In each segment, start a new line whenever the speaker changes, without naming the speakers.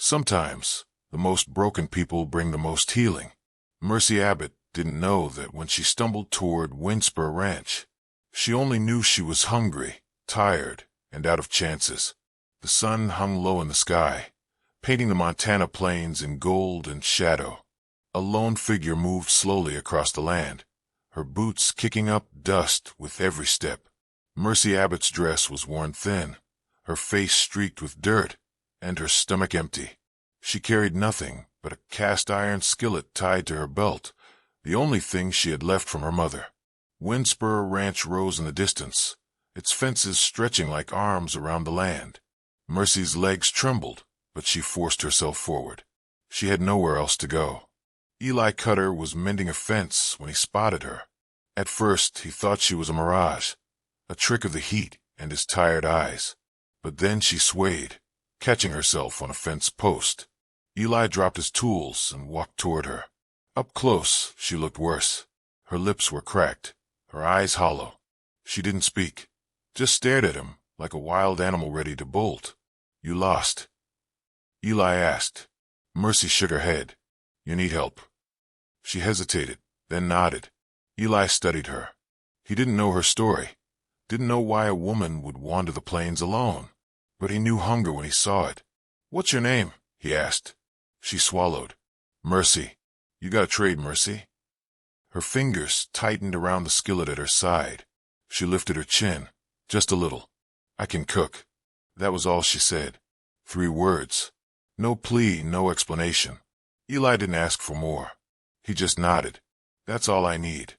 Sometimes, the most broken people bring the most healing. Mercy Abbott didn't know that when she stumbled toward Windspur Ranch. She only knew she was hungry, tired, and out of chances. The sun hung low in the sky, painting the Montana plains in gold and shadow. A lone figure moved slowly across the land, her boots kicking up dust with every step. Mercy Abbott's dress was worn thin, her face streaked with dirt, and her stomach empty. She carried nothing but a cast-iron skillet tied to her belt, the only thing she had left from her mother. Windspur Ranch rose in the distance, its fences stretching like arms around the land. Mercy's legs trembled, but she forced herself forward. She had nowhere else to go. Eli Cutter was mending a fence when he spotted her. At first, he thought she was a mirage, a trick of the heat and his tired eyes. But then she swayed, catching herself on a fence post. Eli dropped his tools and walked toward her. Up close, she looked worse. Her lips were cracked, her eyes hollow. She didn't speak, just stared at him like a wild animal ready to bolt. "You lost?" Eli asked. Mercy shook her head. "You need help." She hesitated, then nodded. Eli studied her. He didn't know her story, didn't know why a woman would wander the plains alone, but he knew hunger when he saw it. "What's your name?" he asked. She swallowed. "Mercy. You got a trade, Mercy?" Her fingers tightened around the skillet at her side. She lifted her chin, just a little. "I can cook." That was all she said. 3 words. No plea, no explanation. Eli didn't ask for more. He just nodded. "That's all I need."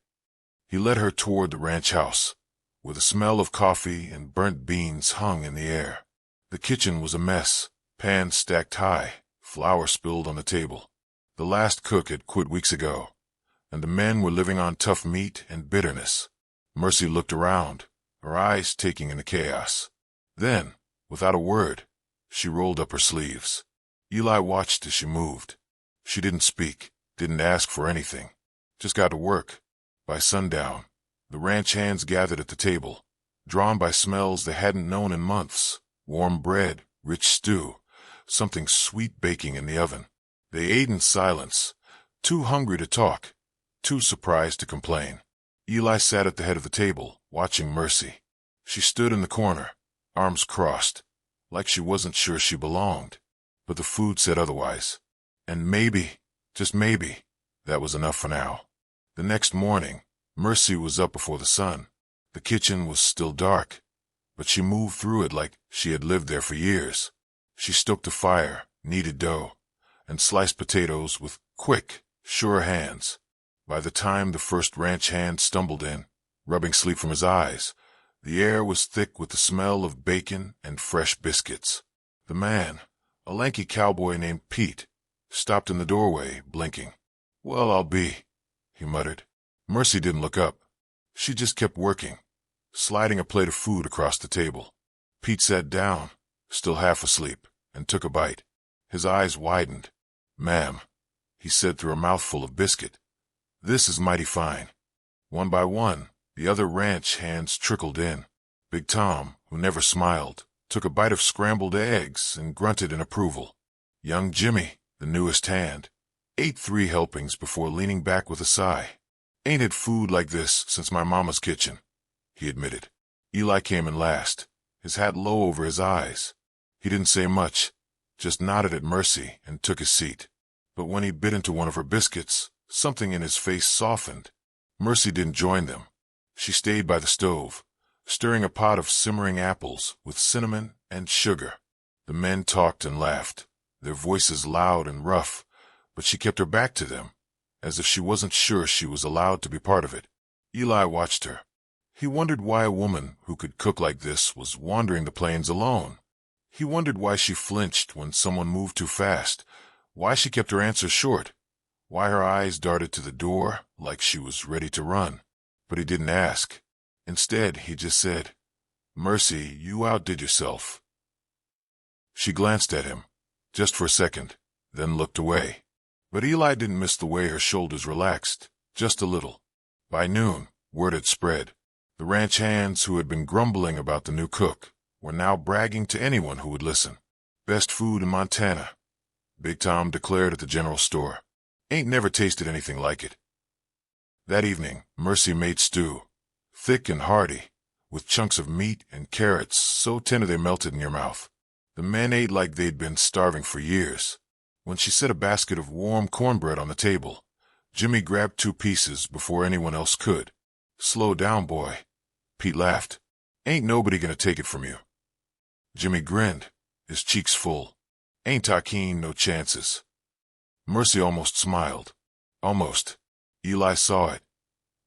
He led her toward the ranch house, where the smell of coffee and burnt beans hung in the air. The kitchen was a mess, pans stacked high, flour spilled on the table. The last cook had quit weeks ago, and the men were living on tough meat and bitterness. Mercy looked around, her eyes taking in the chaos. Then, without a word, she rolled up her sleeves. Eli watched as she moved. She didn't speak, didn't ask for anything, just got to work. By sundown, the ranch hands gathered at the table, drawn by smells they hadn't known in months. Warm bread, rich stew, something sweet baking in the oven. They ate in silence, too hungry to talk, too surprised to complain. Eli sat at the head of the table, watching Mercy. She stood in the corner, arms crossed, like she wasn't sure she belonged. But the food said otherwise. And maybe, just maybe, that was enough for now. The next morning, Mercy was up before the sun. The kitchen was still dark, but she moved through it like she had lived there for years. She stoked the fire, kneaded dough, and sliced potatoes with quick, sure hands. By the time the first ranch hand stumbled in, rubbing sleep from his eyes, the air was thick with the smell of bacon and fresh biscuits. The man, a lanky cowboy named Pete, stopped in the doorway, blinking. "Well, I'll be," he muttered. Mercy didn't look up. She just kept working, sliding a plate of food across the table. Pete sat down, still half asleep, and took a bite. His eyes widened. "Ma'am," he said through a mouthful of biscuit, "this is mighty fine." One by one, the other ranch hands trickled in. Big Tom, who never smiled, took a bite of scrambled eggs and grunted in approval. Young Jimmy, the newest hand, ate 3 helpings before leaning back with a sigh. "Ain't had food like this since my mama's kitchen," he admitted. Eli came in last, his hat low over his eyes. He didn't say much, just nodded at Mercy and took his seat. But when he bit into one of her biscuits, something in his face softened. Mercy didn't join them. She stayed by the stove, stirring a pot of simmering apples with cinnamon and sugar. The men talked and laughed, their voices loud and rough, but she kept her back to them, as if she wasn't sure she was allowed to be part of it. Eli watched her. He wondered why a woman who could cook like this was wandering the plains alone. He wondered why she flinched when someone moved too fast, why she kept her answers short, why her eyes darted to the door like she was ready to run. But he didn't ask. Instead, he just said, "Mercy, you outdid yourself." She glanced at him, just for a second, then looked away. But Eli didn't miss the way her shoulders relaxed, just a little. By noon, word had spread. The ranch hands who had been grumbling about the new cook were now bragging to anyone who would listen. "Best food in Montana. Big Tom declared at the general store. Ain't never tasted anything like it. That evening, Mercy made stew, thick and hearty, with chunks of meat and carrots so tender they melted in your mouth. The men ate like they'd been starving for years. When she set a basket of warm cornbread on the table, Jimmy grabbed 2 pieces before anyone else could. "Slow down, boy." Pete laughed. "Ain't nobody gonna take it from you." Jimmy grinned, his cheeks full. "Ain't I keen, no chances." Mercy almost smiled. Almost. Eli saw it.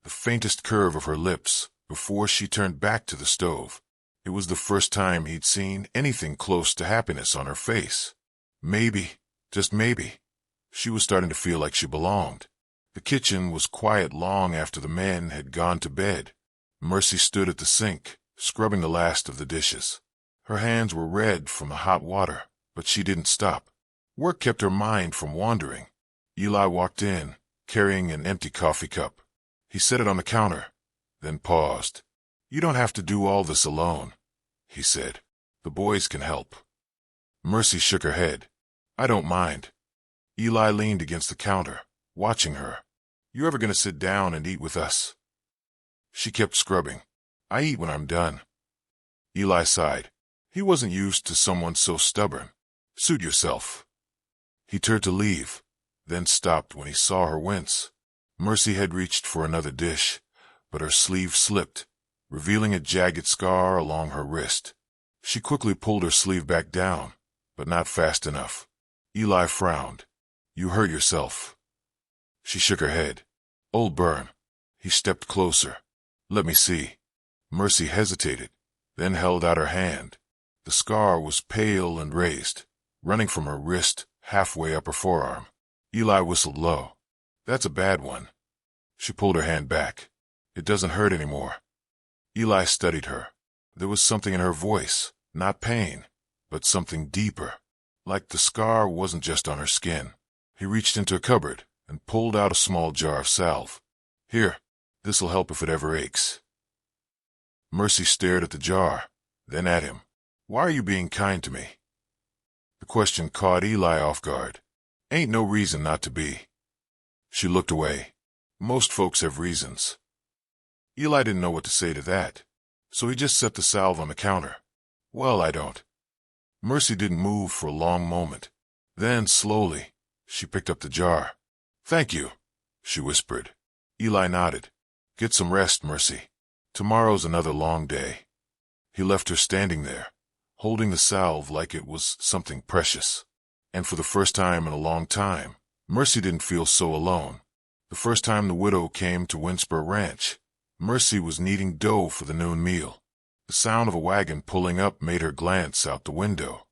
The faintest curve of her lips before she turned back to the stove. It was the first time he'd seen anything close to happiness on her face. Maybe, just maybe, she was starting to feel like she belonged. The kitchen was quiet long after the men had gone to bed. Mercy stood at the sink, scrubbing the last of the dishes. Her hands were red from the hot water, but she didn't stop. Work kept her mind from wandering. Eli walked in, carrying an empty coffee cup. He set it on the counter, then paused. "You don't have to do all this alone," he said. "The boys can help." Mercy shook her head. "I don't mind." Eli leaned against the counter, watching her. "You ever gonna sit down and eat with us?" She kept scrubbing. "I eat when I'm done." Eli sighed. He wasn't used to someone so stubborn. "Suit yourself." He turned to leave, then stopped when he saw her wince. Mercy had reached for another dish, but her sleeve slipped, revealing a jagged scar along her wrist. She quickly pulled her sleeve back down, but not fast enough. Eli frowned. "You hurt yourself." She shook her head. "Old burn." He stepped closer. "Let me see." Mercy hesitated, then held out her hand. The scar was pale and raised, running from her wrist halfway up her forearm. Eli whistled low. "That's a bad one." She pulled her hand back. "It doesn't hurt anymore." Eli studied her. There was something in her voice, not pain, but something deeper, like the scar wasn't just on her skin. He reached into a cupboard and pulled out a small jar of salve. "Here, this'll help if it ever aches." Mercy stared at the jar, then at him. "Why are you being kind to me?" The question caught Eli off guard. "Ain't no reason not to be." She looked away. "Most folks have reasons." Eli didn't know what to say to that, so he just set the salve on the counter. "Well, I don't." Mercy didn't move for a long moment. Then, slowly, she picked up the jar. "Thank you," she whispered. Eli nodded. "Get some rest, Mercy. Tomorrow's another long day." He left her standing there, holding the salve like it was something precious. And for the first time in a long time, Mercy didn't feel so alone. The first time the widow came to Windspur Ranch, Mercy was kneading dough for the noon meal. The sound of a wagon pulling up made her glance out the window.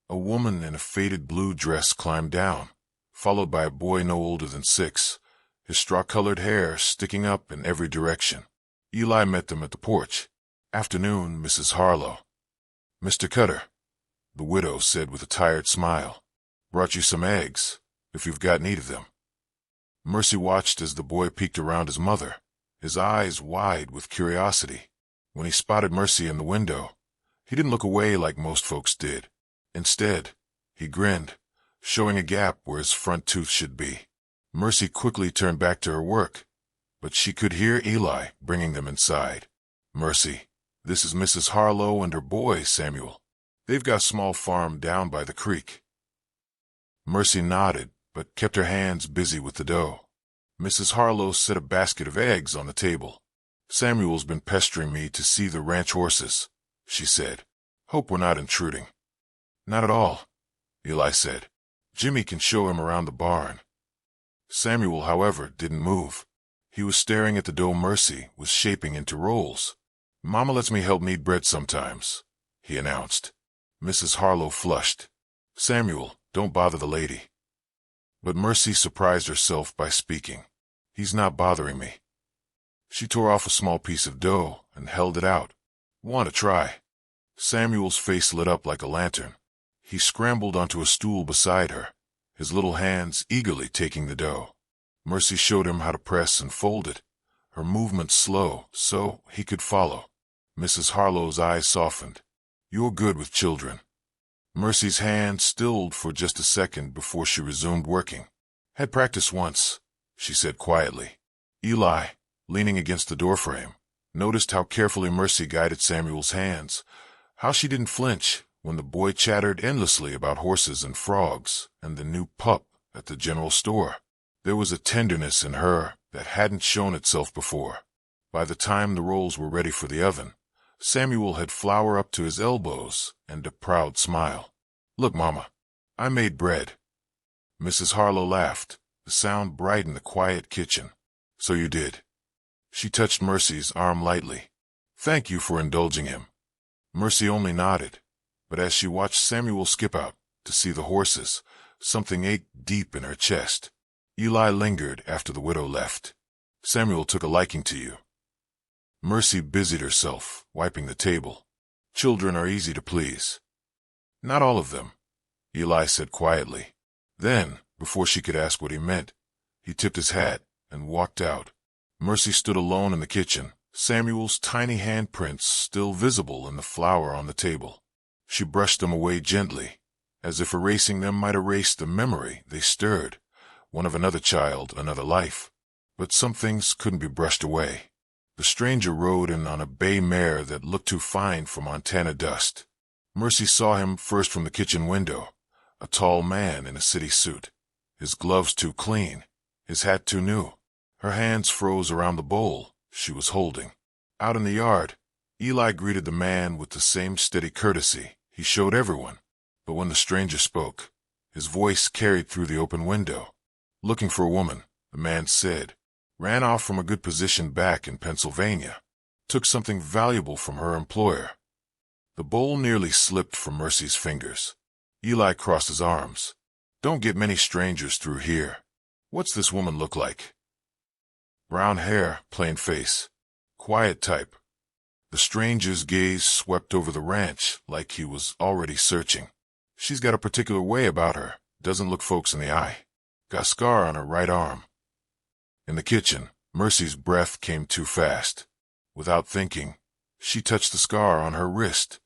A woman in a faded blue dress climbed down, followed by a boy no older than 6, his straw-colored hair sticking up in every direction. Eli met them at the porch. "Afternoon, Mrs. Harlow." "Mr. Cutter," the widow said with a tired smile. "Brought you some eggs, if you've got need of them." Mercy watched as the boy peeked around his mother, his eyes wide with curiosity. When he spotted Mercy in the window, he didn't look away like most folks did. Instead, he grinned, showing a gap where his front tooth should be. Mercy quickly turned back to her work, but she could hear Eli bringing them inside. "Mercy, this is Mrs. Harlow and her boy, Samuel. They've got a small farm down by the creek." Mercy nodded, but kept her hands busy with the dough. Mrs. Harlow set a basket of eggs on the table. "Samuel's been pestering me to see the ranch horses," she said. "Hope we're not intruding." "Not at all," Eli said. "Jimmy can show him around the barn." Samuel, however, didn't move. He was staring at the dough Mercy was shaping into rolls. "Mama lets me help knead bread sometimes," he announced. Mrs. Harlow flushed. "Samuel, don't bother the lady." But Mercy surprised herself by speaking. "He's not bothering me." She tore off a small piece of dough and held it out. "Want to try?" Samuel's face lit up like a lantern. He scrambled onto a stool beside her, his little hands eagerly taking the dough. Mercy showed him how to press and fold it, her movements slow so he could follow. Mrs. Harlow's eyes softened. "You're good with children." Mercy's hand stilled for just a second before she resumed working. "Had practiced once," she said quietly. Eli, leaning against the doorframe, noticed how carefully Mercy guided Samuel's hands, how she didn't flinch when the boy chattered endlessly about horses and frogs and the new pup at the general store. There was a tenderness in her that hadn't shown itself before. By the time the rolls were ready for the oven, Samuel had flour up to his elbows and a proud smile. "Look, Mama, I made bread." Mrs. Harlow laughed. The sound brightened the quiet kitchen. "So you did." She touched Mercy's arm lightly. "Thank you for indulging him." Mercy only nodded, but as she watched Samuel skip out to see the horses, something ached deep in her chest. Eli lingered after the widow left. "Samuel took a liking to you." Mercy busied herself, wiping the table. "Children are easy to please." "Not all of them," Eli said quietly. Then, before she could ask what he meant, he tipped his hat and walked out. Mercy stood alone in the kitchen, Samuel's tiny handprints still visible in the flour on the table. She brushed them away gently, as if erasing them might erase the memory they stirred, one of another child, another life. But some things couldn't be brushed away. The stranger rode in on a bay mare that looked too fine for Montana dust. Mercy saw him first from the kitchen window, a tall man in a city suit, his gloves too clean, his hat too new. Her hands froze around the bowl she was holding. Out in the yard, Eli greeted the man with the same steady courtesy he showed everyone. But when the stranger spoke, his voice carried through the open window. "Looking for a woman," the man said. "Ran off from a good position back in Pennsylvania. Took something valuable from her employer." The bowl nearly slipped from Mercy's fingers. Eli crossed his arms. "Don't get many strangers through here. What's this woman look like?" "Brown hair, plain face. Quiet type." The stranger's gaze swept over the ranch like he was already searching. "She's got a particular way about her. Doesn't look folks in the eye. Got a scar on her right arm." In the kitchen, Mercy's breath came too fast. Without thinking, she touched the scar on her wrist,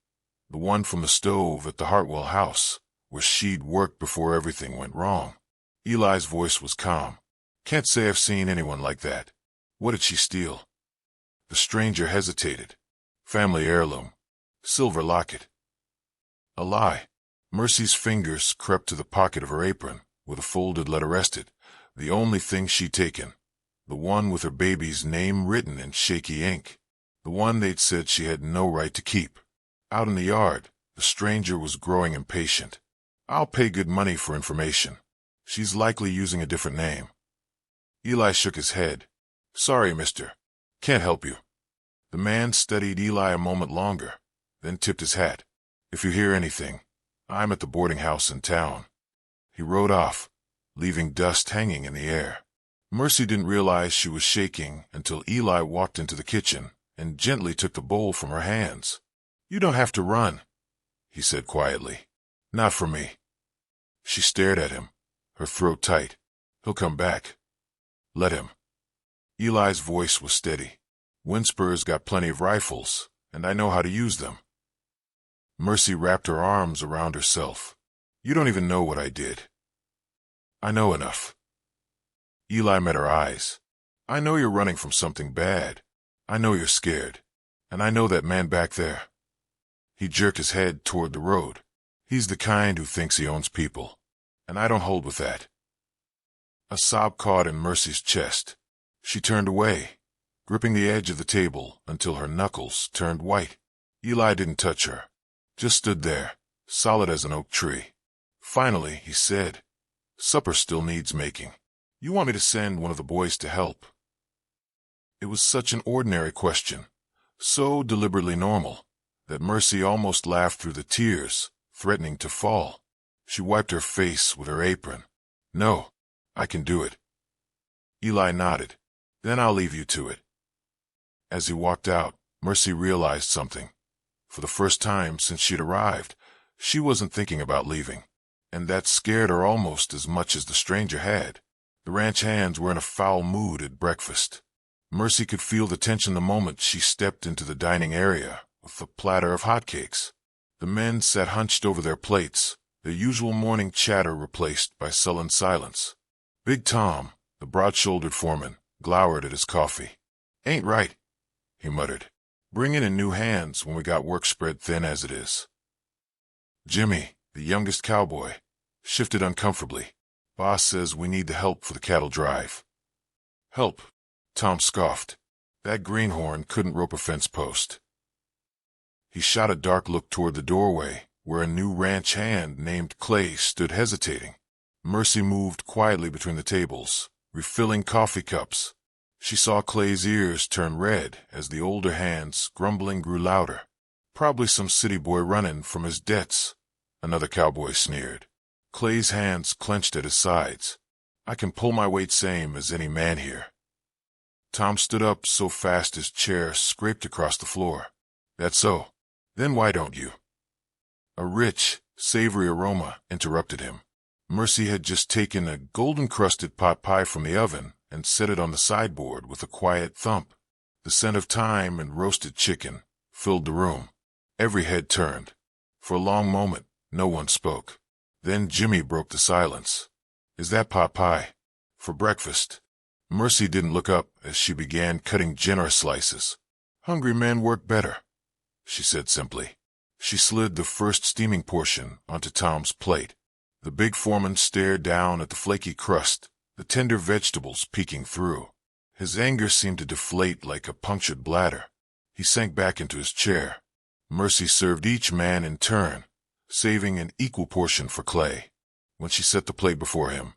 the one from the stove at the Hartwell house, where she'd worked before everything went wrong. Eli's voice was calm. "Can't say I've seen anyone like that. What did she steal?" The stranger hesitated. "Family heirloom. Silver locket." A lie. Mercy's fingers crept to the pocket of her apron, where the folded letter rested, the only thing she'd taken. The one with her baby's name written in shaky ink. The one they'd said she had no right to keep. Out in the yard, the stranger was growing impatient. "I'll pay good money for information. She's likely using a different name." Eli shook his head. "Sorry, mister. Can't help you." The man studied Eli a moment longer, then tipped his hat. "If you hear anything, I'm at the boarding house in town." He rode off, leaving dust hanging in the air. Mercy didn't realize she was shaking until Eli walked into the kitchen and gently took the bowl from her hands. "You don't have to run," he said quietly. "Not for me." She stared at him, her throat tight. "He'll come back. Let him." Eli's voice was steady. "Windspur's got plenty of rifles, and I know how to use them." Mercy wrapped her arms around herself. "You don't even know what I did." "I know enough." Eli met her eyes. "I know you're running from something bad. I know you're scared. And I know that man back there." He jerked his head toward the road. "He's the kind who thinks he owns people. And I don't hold with that." A sob caught in Mercy's chest. She turned away, gripping the edge of the table until her knuckles turned white. Eli didn't touch her, just stood there, solid as an oak tree. Finally, he said, "Supper still needs making. You want me to send one of the boys to help?" It was such an ordinary question, so deliberately normal, that Mercy almost laughed through the tears, threatening to fall. She wiped her face with her apron. "No, I can do it." Eli nodded. "Then I'll leave you to it." As he walked out, Mercy realized something. For the first time since she'd arrived, she wasn't thinking about leaving, and that scared her almost as much as the stranger had. The ranch hands were in a foul mood at breakfast. Mercy could feel the tension the moment she stepped into the dining area with a platter of hotcakes. The men sat hunched over their plates, their usual morning chatter replaced by sullen silence. Big Tom, the broad-shouldered foreman, glowered at his coffee. "Ain't right," he muttered. "Bringing in new hands when we got work spread thin as it is." Jimmy, the youngest cowboy, shifted uncomfortably. "Boss says we need the help for the cattle drive." "Help?" Tom scoffed. "That greenhorn couldn't rope a fence post." He shot a dark look toward the doorway, where a new ranch hand named Clay stood hesitating. Mercy moved quietly between the tables, refilling coffee cups. She saw Clay's ears turn red as the older hand's grumbling grew louder. "Probably some city boy running from his debts," another cowboy sneered. Clay's hands clenched at his sides. "I can pull my weight same as any man here." Tom stood up so fast his chair scraped across the floor. "That's so. Then why don't you?" A rich, savory aroma interrupted him. Mercy had just taken a golden-crusted pot pie from the oven and set it on the sideboard with a quiet thump. The scent of thyme and roasted chicken filled the room. Every head turned. For a long moment, no one spoke. Then Jimmy broke the silence. "Is that pot pie for breakfast?" Mercy didn't look up as she began cutting generous slices. "Hungry men work better," she said simply. She slid the first steaming portion onto Tom's plate. The big foreman stared down at the flaky crust, the tender vegetables peeking through. His anger seemed to deflate like a punctured bladder. He sank back into his chair. Mercy served each man in turn, saving an equal portion for Clay. When she set the plate before him,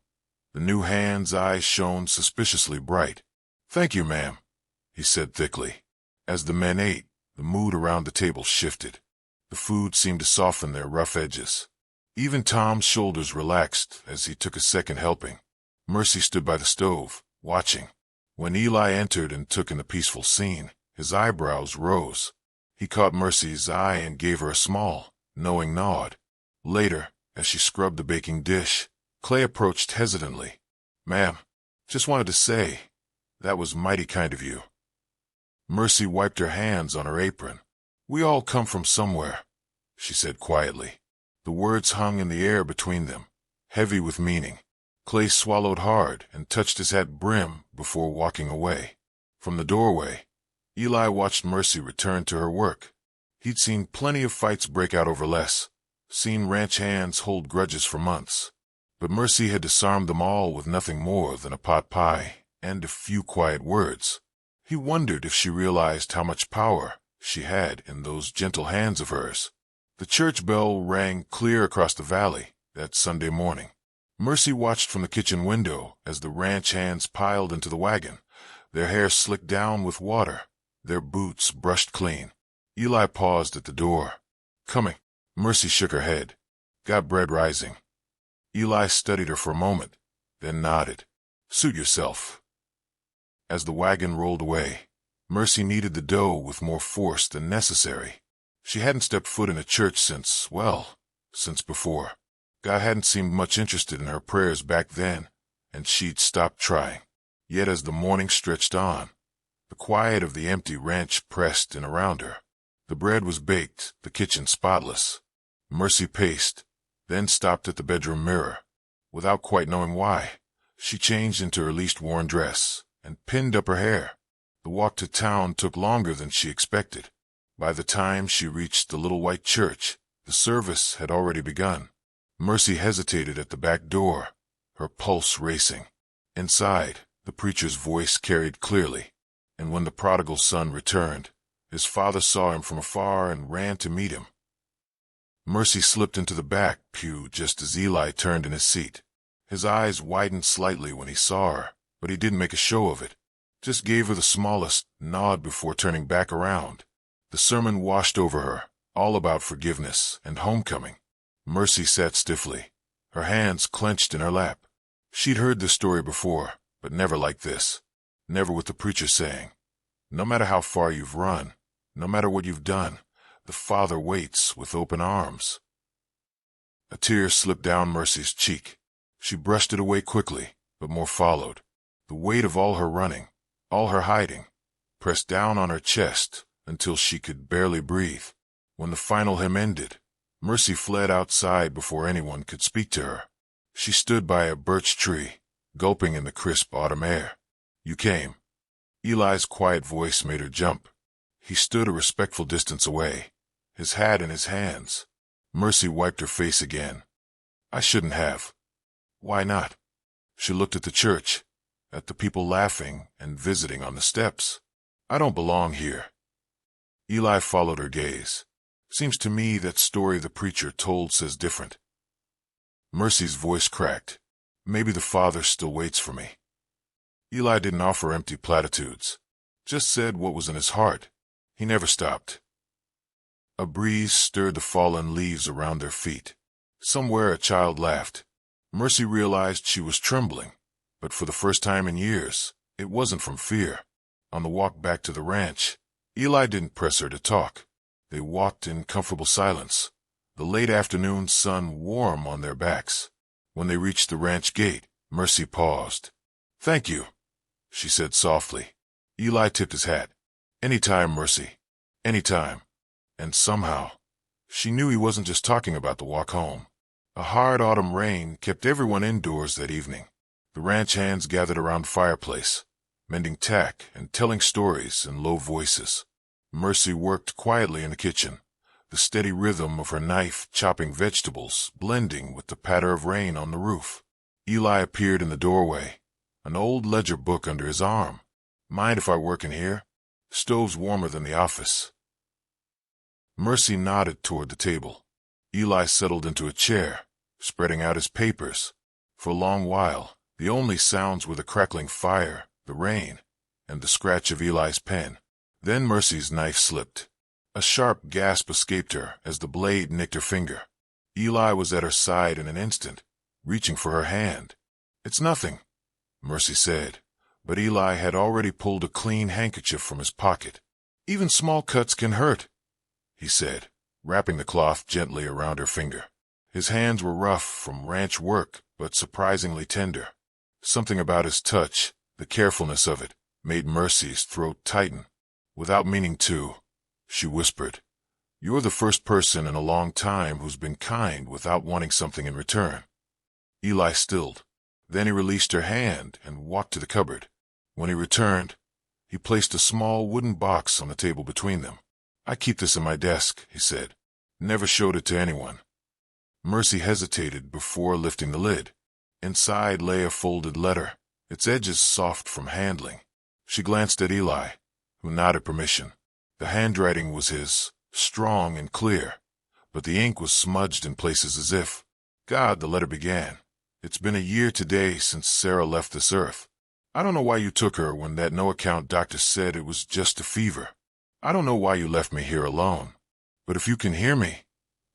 the new hand's eyes shone suspiciously bright. "Thank you, ma'am," he said thickly. As the men ate, the mood around the table shifted. The food seemed to soften their rough edges. Even Tom's shoulders relaxed as he took a second helping. Mercy stood by the stove, watching. When Eli entered and took in the peaceful scene, his eyebrows rose. He caught Mercy's eye and gave her a small, knowing nod. Later, as she scrubbed the baking dish, Clay approached hesitantly. "Ma'am, just wanted to say, that was mighty kind of you." Mercy wiped her hands on her apron. "We all come from somewhere," she said quietly. The words hung in the air between them, heavy with meaning. Clay swallowed hard and touched his hat brim before walking away. From the doorway, Eli watched Mercy return to her work. He'd seen plenty of fights break out over less, seen ranch hands hold grudges for months. But Mercy had disarmed them all with nothing more than a pot pie and a few quiet words. He wondered if she realized how much power she had in those gentle hands of hers. The church bell rang clear across the valley that Sunday morning. Mercy watched from the kitchen window as the ranch hands piled into the wagon, their hair slicked down with water, their boots brushed clean. Eli paused at the door. "Coming." Mercy shook her head. "Got bread rising." Eli studied her for a moment, then nodded. "Suit yourself." As the wagon rolled away, Mercy kneaded the dough with more force than necessary. She hadn't stepped foot in a church since before. God hadn't seemed much interested in her prayers back then, and she'd stopped trying. Yet as the morning stretched on, the quiet of the empty ranch pressed in around her. The bread was baked, the kitchen spotless. Mercy paced, then stopped at the bedroom mirror. Without quite knowing why, she changed into her least worn dress and pinned up her hair. The walk to town took longer than she expected. By the time she reached the little white church, the service had already begun. Mercy hesitated at the back door, her pulse racing. Inside, the preacher's voice carried clearly, and when the prodigal son returned, his father saw him from afar and ran to meet him. Mercy slipped into the back pew just as Eli turned in his seat. His eyes widened slightly when he saw her, but he didn't make a show of it. Just gave her the smallest nod before turning back around. The sermon washed over her, all about forgiveness and homecoming. Mercy sat stiffly, her hands clenched in her lap. She'd heard this story before, but never like this. Never with the preacher saying, "No matter how far you've run, no matter what you've done, the Father waits with open arms." A tear slipped down Mercy's cheek. She brushed it away quickly, but more followed. The weight of all her running, all her hiding, pressed down on her chest until she could barely breathe. When the final hymn ended, Mercy fled outside before anyone could speak to her. She stood by a birch tree, gulping in the crisp autumn air. "You came." Eli's quiet voice made her jump. He stood a respectful distance away, his hat in his hands. Mercy wiped her face again. "I shouldn't have." "Why not?" She looked at the church, at the people laughing and visiting on the steps. "I don't belong here." Eli followed her gaze. "Seems to me that story the preacher told says different." Mercy's voice cracked. "Maybe the Father still waits for me." Eli didn't offer empty platitudes, just said what was in his heart. He never stopped. A breeze stirred the fallen leaves around their feet. Somewhere a child laughed. Mercy realized she was trembling, but for the first time in years, it wasn't from fear. On the walk back to the ranch, Eli didn't press her to talk. They walked in comfortable silence, the late afternoon sun warm on their backs. When they reached the ranch gate, Mercy paused. "Thank you," she said softly. Eli tipped his hat. "Anytime, Mercy. Anytime." And somehow, she knew he wasn't just talking about the walk home. A hard autumn rain kept everyone indoors that evening. The ranch hands gathered around the fireplace, mending tack and telling stories in low voices. Mercy worked quietly in the kitchen, the steady rhythm of her knife chopping vegetables blending with the patter of rain on the roof. Eli appeared in the doorway, an old ledger book under his arm. "Mind if I work in here? Stove's warmer than the office." Mercy nodded toward the table. Eli settled into a chair, spreading out his papers. For a long while, the only sounds were the crackling fire, the rain, and the scratch of Eli's pen. Then Mercy's knife slipped. A sharp gasp escaped her as the blade nicked her finger. Eli was at her side in an instant, reaching for her hand. "It's nothing," Mercy said, but Eli had already pulled a clean handkerchief from his pocket. "Even small cuts can hurt," he said, wrapping the cloth gently around her finger. His hands were rough from ranch work, but surprisingly tender. Something about his touch, the carefulness of it, made Mercy's throat tighten. "Without meaning to," she whispered, "you're the first person in a long time who's been kind without wanting something in return." Eli stilled. Then he released her hand and walked to the cupboard. When he returned, he placed a small wooden box on the table between them. "I keep this in my desk," he said. "Never showed it to anyone." Mercy hesitated before lifting the lid. Inside lay a folded letter, its edges soft from handling. She glanced at Eli, who nodded permission. The handwriting was his, strong and clear, but the ink was smudged in places as if, "God," the letter began, "it's been a year today since Sarah left this earth. I don't know why you took her when that no-account doctor said it was just a fever. I don't know why you left me here alone. But if you can hear me,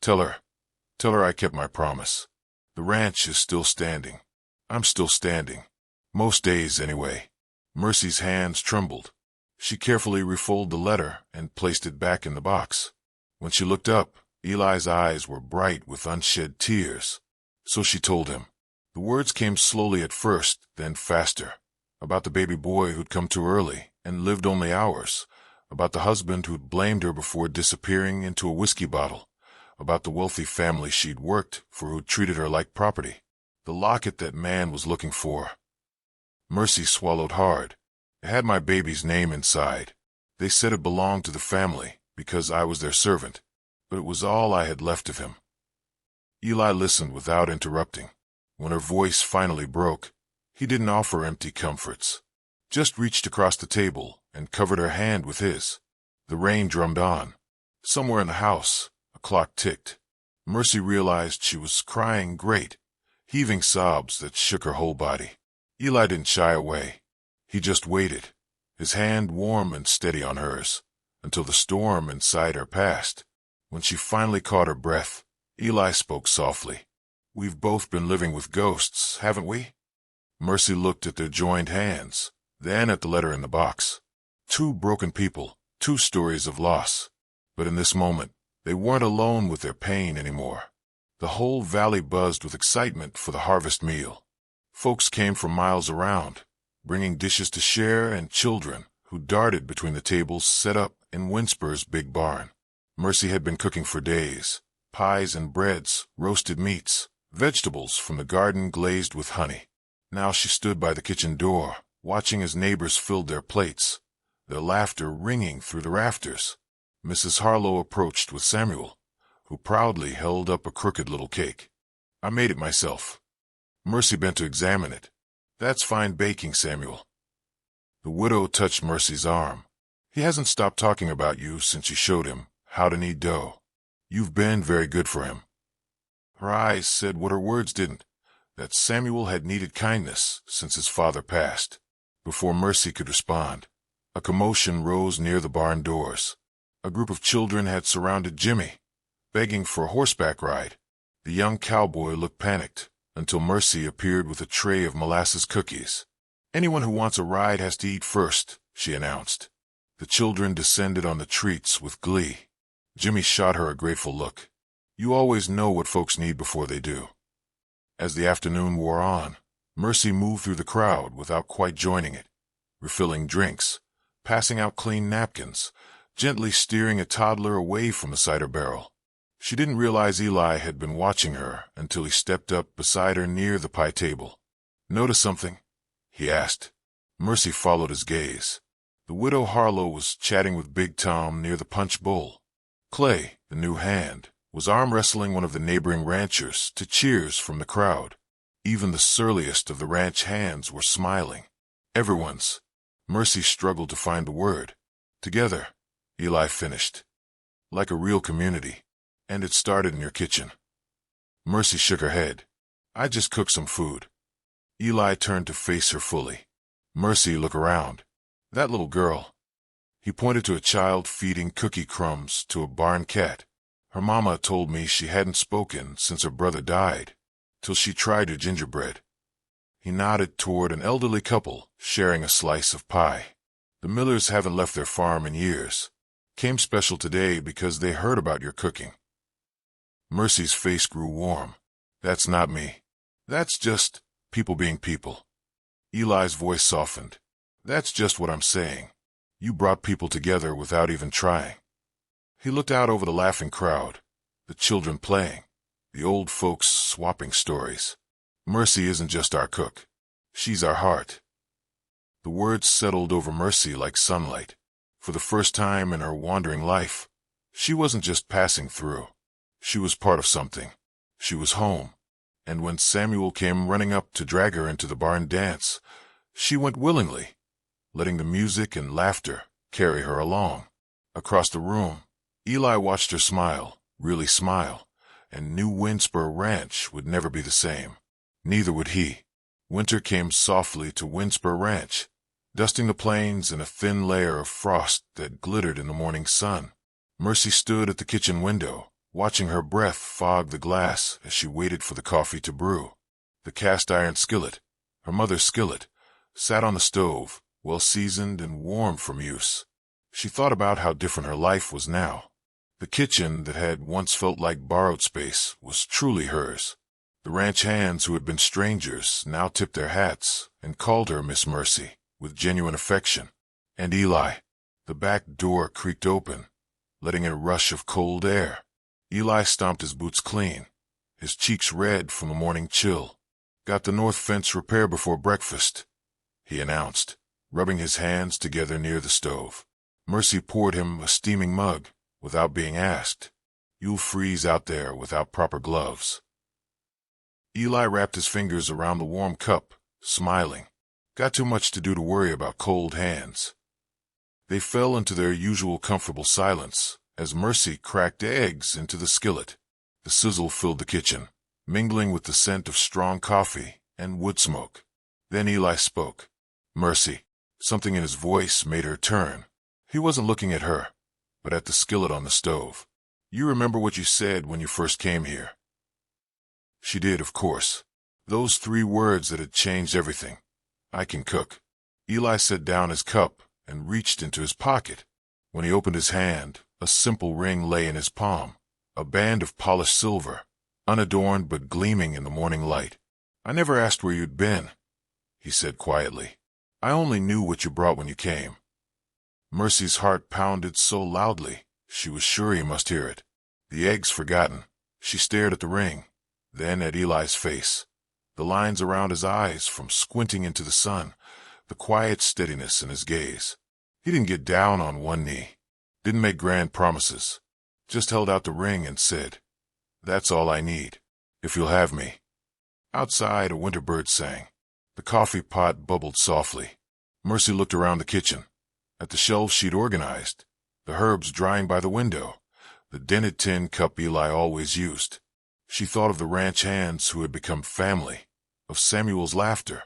tell her I kept my promise. The ranch is still standing. I'm still standing. Most days, anyway." Mercy's hands trembled. She carefully refolded the letter and placed it back in the box. When she looked up, Eli's eyes were bright with unshed tears. So she told him. The words came slowly at first, then faster. About the baby boy who'd come too early and lived only hours. About the husband who'd blamed her before disappearing into a whiskey bottle. About the wealthy family she'd worked for who'd treated her like property. The locket that man was looking for. Mercy swallowed hard. It had my baby's name inside. They said it belonged to the family because I was their servant, but it was all I had left of him. Eli listened without interrupting. When her voice finally broke, he didn't offer empty comforts. Just reached across the table and covered her hand with his. The rain drummed on. Somewhere in the house, a clock ticked. Mercy realized she was crying great, heaving sobs that shook her whole body. Eli didn't shy away. He just waited, his hand warm and steady on hers, until the storm inside her passed. When she finally caught her breath, Eli spoke softly. "We've both been living with ghosts, haven't we?" Mercy looked at their joined hands, then at the letter in the box. Two broken people, two stories of loss. But in this moment, they weren't alone with their pain anymore. The whole valley buzzed with excitement for the harvest meal. Folks came from miles around, bringing dishes to share and children who darted between the tables set up in Windspur's big barn. Mercy had been cooking for days, pies and breads, roasted meats, vegetables from the garden glazed with honey. Now she stood by the kitchen door, watching as neighbors filled their plates, their laughter ringing through the rafters. Mrs. Harlow approached with Samuel, who proudly held up a crooked little cake. "I made it myself." Mercy bent to examine it. "That's fine baking, Samuel." The widow touched Mercy's arm. "He hasn't stopped talking about you since you showed him how to knead dough. You've been very good for him." Her eyes said what her words didn't, that Samuel had needed kindness since his father passed. Before Mercy could respond, a commotion rose near the barn doors. A group of children had surrounded Jimmy, begging for a horseback ride. The young cowboy looked panicked until Mercy appeared with a tray of molasses cookies. "Anyone who wants a ride has to eat first," she announced. The children descended on the treats with glee. Jimmy shot her a grateful look. "You always know what folks need before they do." As the afternoon wore on, Mercy moved through the crowd without quite joining it, refilling drinks, passing out clean napkins, gently steering a toddler away from the cider barrel. She didn't realize Eli had been watching her until he stepped up beside her near the pie table. "Notice something?" he asked. Mercy followed his gaze. The widow Harlow was chatting with Big Tom near the punch bowl. Clay, the new hand, was arm wrestling one of the neighboring ranchers to cheers from the crowd. Even the surliest of the ranch hands were smiling. Everyone's. Mercy struggled to find the word. "Together," Eli finished. "Like a real community. And it started in your kitchen." Mercy shook her head. "I just cooked some food." Eli turned to face her fully. "Mercy, look around. That little girl." He pointed to a child feeding cookie crumbs to a barn cat. "Her mama told me she hadn't spoken since her brother died, till she tried her gingerbread." He nodded toward an elderly couple sharing a slice of pie. "The Millers haven't left their farm in years. Came special today because they heard about your cooking." Mercy's face grew warm. "That's not me. That's just people being people." Eli's voice softened. "That's just what I'm saying. You brought people together without even trying." He looked out over the laughing crowd, the children playing, the old folks swapping stories. "Mercy isn't just our cook. She's our heart." The words settled over Mercy like sunlight. For the first time in her wandering life, she wasn't just passing through. She was part of something. She was home. And when Samuel came running up to drag her into the barn dance, she went willingly, letting the music and laughter carry her along. Across the room, Eli watched her smile, really smile, and knew Windspur Ranch would never be the same. Neither would he. Winter came softly to Windspur Ranch, dusting the plains in a thin layer of frost that glittered in the morning sun. Mercy stood at the kitchen window, watching her breath fog the glass as she waited for the coffee to brew. The cast-iron skillet, her mother's skillet, sat on the stove, well-seasoned and warm from use. She thought about how different her life was now. The kitchen that had once felt like borrowed space was truly hers. The ranch hands who had been strangers now tipped their hats and called her Miss Mercy with genuine affection. And Eli. The back door creaked open, letting in a rush of cold air. Eli stomped his boots clean, his cheeks red from the morning chill. "Got the north fence repaired before breakfast," he announced, rubbing his hands together near the stove. Mercy poured him a steaming mug without being asked. "You'll freeze out there without proper gloves." Eli wrapped his fingers around the warm cup, smiling. Got too much to do to worry about cold hands. They fell into their usual comfortable silence as Mercy cracked eggs into the skillet. The sizzle filled the kitchen, mingling with the scent of strong coffee and wood smoke. Then Eli spoke. "Mercy." Something in his voice made her turn. He wasn't looking at her, but at the skillet on the stove. "You remember what you said when you first came here?" She did, of course. Those 3 words that had changed everything. "I can cook." Eli set down his cup and reached into his pocket. When he opened his hand, a simple ring lay in his palm, a band of polished silver, unadorned but gleaming in the morning light. "I never asked where you'd been," he said quietly. "I only knew what you brought when you came." Mercy's heart pounded so loudly, she was sure he must hear it. The eggs forgotten, She stared at the ring, then at Eli's face. The lines around his eyes from squinting into the sun, the quiet steadiness in his gaze. He didn't get down on one knee, didn't make grand promises, just held out the ring and said, "That's all I need, if you'll have me." Outside, a winter bird sang. The coffee pot bubbled softly. Mercy looked around the kitchen, at the shelves she'd organized, the herbs drying by the window, the dented tin cup Eli always used. She thought of the ranch hands who had become family, of Samuel's laughter,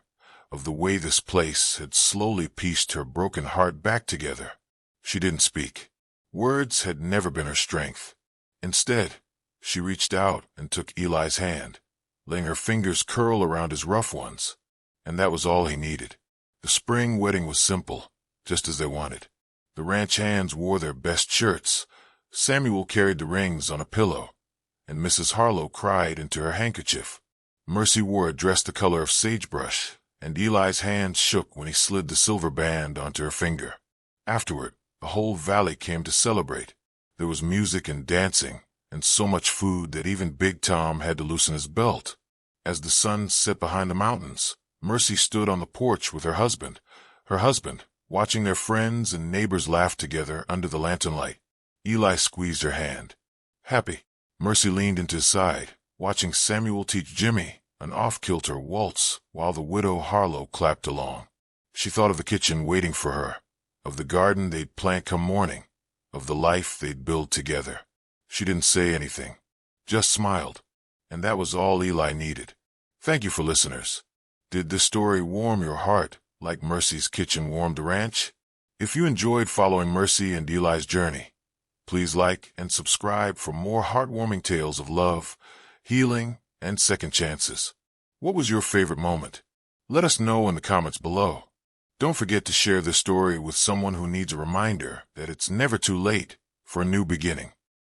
of the way this place had slowly pieced her broken heart back together. She didn't speak. Words had never been her strength. Instead, she reached out and took Eli's hand, letting her fingers curl around his rough ones. And that was all he needed. The spring wedding was simple, just as they wanted. The ranch hands wore their best shirts. Samuel carried the rings on a pillow, and Mrs. Harlow cried into her handkerchief. Mercy wore a dress the color of sagebrush, and Eli's hand shook when he slid the silver band onto her finger. Afterward, the whole valley came to celebrate. There was music and dancing, and so much food that even Big Tom had to loosen his belt. As the sun set behind the mountains, Mercy stood on the porch with her husband, watching their friends and neighbors laugh together under the lantern light. Eli squeezed her hand. Happy, Mercy leaned into his side, watching Samuel teach Jimmy an off-kilter waltz while the widow Harlow clapped along. She thought of the kitchen waiting for her, of the garden they'd plant come morning, of the life they'd build together. She didn't say anything, just smiled, and that was all Eli needed. Thank you for listeners. Did this story warm your heart like Mercy's kitchen warmed the ranch? If you enjoyed following Mercy and Eli's journey, please like and subscribe for more heartwarming tales of love, healing, and second chances. What was your favorite moment? Let us know in the comments below. Don't forget to share this story with someone who needs a reminder that it's never too late for a new beginning.